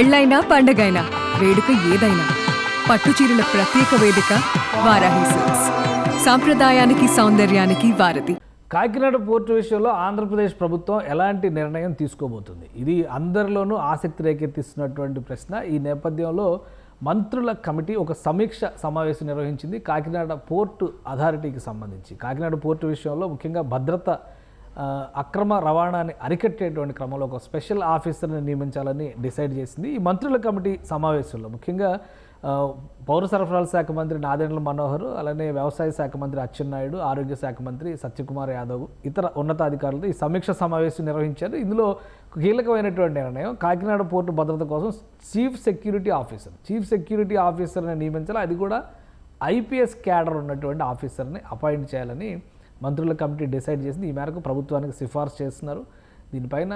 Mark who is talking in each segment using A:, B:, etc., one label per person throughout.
A: పెళ్ళైనా పండగైనా వేడుక ఏదైనా పట్టుచీరల ప్రత్యేక వేదిక వారాహి సిల్క్స్. సాంప్రదాయానికి సౌందర్యానికి వారధి.
B: కాకినాడ పోర్టు విషయంలో ఆంధ్రప్రదేశ్ ప్రభుత్వం ఎలాంటి నిర్ణయం తీసుకోబోతుంది? ఇది అందరిలోనూ ఆసక్తి రేకెత్తిస్తున్నటువంటి ప్రశ్న. ఈ నేపథ్యంలో మంత్రుల కమిటీ ఒక సమీక్ష సమావేశం నిర్వహించింది కాకినాడ పోర్టు అథారిటీకి సంబంధించి. కాకినాడ పోర్టు విషయంలో ముఖ్యంగా భద్రత, అక్రమ రవాణాని అరికట్టేటువంటి క్రమంలో ఒక స్పెషల్ ఆఫీసర్ని నియమించాలని డిసైడ్ చేసింది. ఈ మంత్రుల కమిటీ సమావేశంలో ముఖ్యంగా పౌర సరఫరాల శాఖ మంత్రి నాదెండ్ల మనోహర్, అలానే వ్యవసాయ శాఖ మంత్రి అచ్చెన్నాయుడు, ఆరోగ్య శాఖ మంత్రి సత్యకుమార్ యాదవ్, ఇతర ఉన్నతాధికారులతో ఈ సమీక్ష సమావేశం నిర్వహించారు. ఇందులో కీలకమైనటువంటి నిర్ణయం కాకినాడ పోర్టు భద్రత కోసం చీఫ్ సెక్యూరిటీ ఆఫీసర్ని నియమించాలి. అది కూడా ఐపీఎస్ క్యాడర్ ఉన్నటువంటి ఆఫీసర్ని అపాయింట్ చేయాలని మంత్రుల కమిటీ డిసైడ్ చేసింది. ఈ మేరకు ప్రభుత్వానికి సిఫార్సు చేస్తున్నారు. దీనిపైన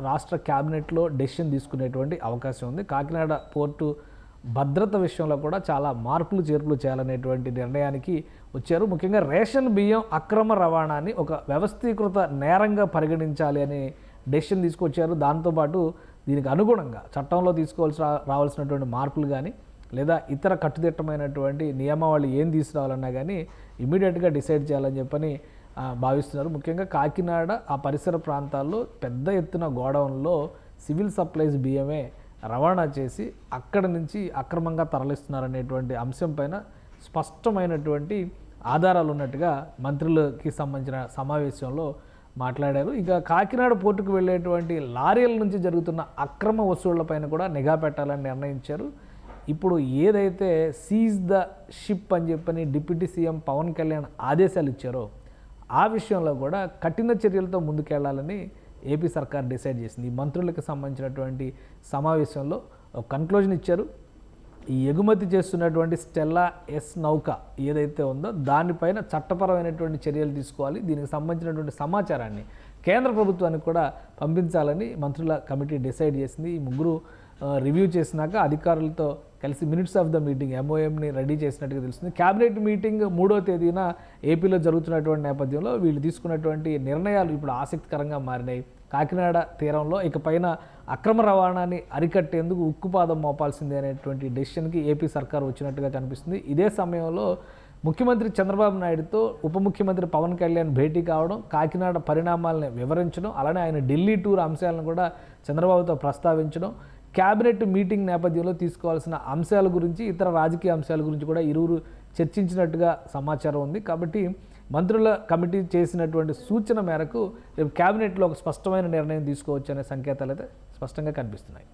B: రాష్ట్ర క్యాబినెట్లో డెసిషన్ తీసుకునేటువంటి అవకాశం ఉంది. కాకినాడ పోర్టు భద్రత విషయంలో కూడా చాలా మార్పులు చేర్పులు చేయాలనేటువంటి నిర్ణయానికి వచ్చారు. ముఖ్యంగా రేషన్ బియ్యం అక్రమ రవాణాని ఒక వ్యవస్థీకృత నేరంగా పరిగణించాలి అనే డెసిషన్ తీసుకొచ్చారు. దాంతోపాటు దీనికి అనుగుణంగా చట్టంలో రావాల్సినటువంటి మార్పులు కానీ లేదా ఇతర కట్టుదిట్టమైనటువంటి నియమావళి ఏం తీసుకురావాలన్నా కానీ ఇమీడియట్గా డిసైడ్ చేయాలని చెప్పని భావిస్తున్నారు. ముఖ్యంగా కాకినాడ ఆ పరిసర ప్రాంతాల్లో పెద్ద ఎత్తున గోడౌన్లో సివిల్ సప్లైస్ బియ్యమే రవాణా చేసి అక్కడ నుంచి అక్రమంగా తరలిస్తున్నారనేటువంటి అంశం పైన స్పష్టమైనటువంటి ఆధారాలు ఉన్నట్టుగా మంత్రులకి సంబంధించిన సమావేశంలో మాట్లాడారు. ఇక కాకినాడ పోర్టుకు వెళ్ళేటువంటి లారీల నుంచి జరుగుతున్న అక్రమ వసూళ్లపైన కూడా నిఘా పెట్టాలని నిర్ణయించారు. ఇప్పుడు ఏదైతే సీజ్ ద షిప్ అని చెప్పని డిప్యూటీ సీఎం పవన్ కళ్యాణ్ ఆదేశాలు ఇచ్చారో ఆ విషయంలో కూడా కఠిన చర్యలతో ముందుకెళ్లాలని ఏపీ సర్కార్ డిసైడ్ చేసింది. ఈ మంత్రులకు సంబంధించినటువంటి సమావేశంలో కన్క్లూజన్ ఇచ్చారు. ఈ ఎగుమతి చేస్తున్నటువంటి స్టెల్లా ఎస్ నౌక ఏదైతే ఉందో దానిపైన చట్టపరమైనటువంటి చర్యలు తీసుకోవాలి. దీనికి సంబంధించినటువంటి సమాచారాన్ని కేంద్ర ప్రభుత్వానికి కూడా పంపించాలని మంత్రుల కమిటీ డిసైడ్ చేసింది. ఈ ముగ్గురు రివ్యూ చేసినాక అధికారులతో కలిసి మినిట్స్ ఆఫ్ ద మీటింగ్ MOMని రెడీ చేసినట్టుగా తెలుస్తుంది. క్యాబినెట్ మీటింగ్ 3వ తేదీన ఏపీలో జరుగుతున్నటువంటి నేపథ్యంలో వీళ్ళు తీసుకున్నటువంటి నిర్ణయాలు ఇప్పుడు ఆసక్తికరంగా మారినాయి. కాకినాడ తీరంలో ఇకపైన అక్రమ రవాణాని అరికట్టేందుకు ఉక్కుపాదం మోపాల్సిందే అనేటువంటి డెసిషన్కి ఏపీ సర్కార్ వచ్చినట్టుగా కనిపిస్తుంది. ఇదే సమయంలో ముఖ్యమంత్రి చంద్రబాబు నాయుడుతో ఉప ముఖ్యమంత్రి పవన్ కళ్యాణ్ భేటీ కావడం, కాకినాడ పరిణామాలను వివరించడం, అలానే ఆయన ఢిల్లీ టూర్ అంశాలను కూడా చంద్రబాబుతో ప్రస్తావించడం, క్యాబినెట్ మీటింగ్ నేపథ్యంలో తీసుకోవాల్సిన అంశాల గురించి, ఇతర రాజకీయ అంశాల గురించి కూడా ఇరువురు చర్చించినట్టుగా సమాచారం ఉంది. కాబట్టి మంత్రుల కమిటీ చేసినటువంటి సూచన మేరకు రేపు క్యాబినెట్లో ఒక స్పష్టమైన నిర్ణయం తీసుకోవచ్చు అనే సంకేతాలు అయితే స్పష్టంగా కనిపిస్తున్నాయి.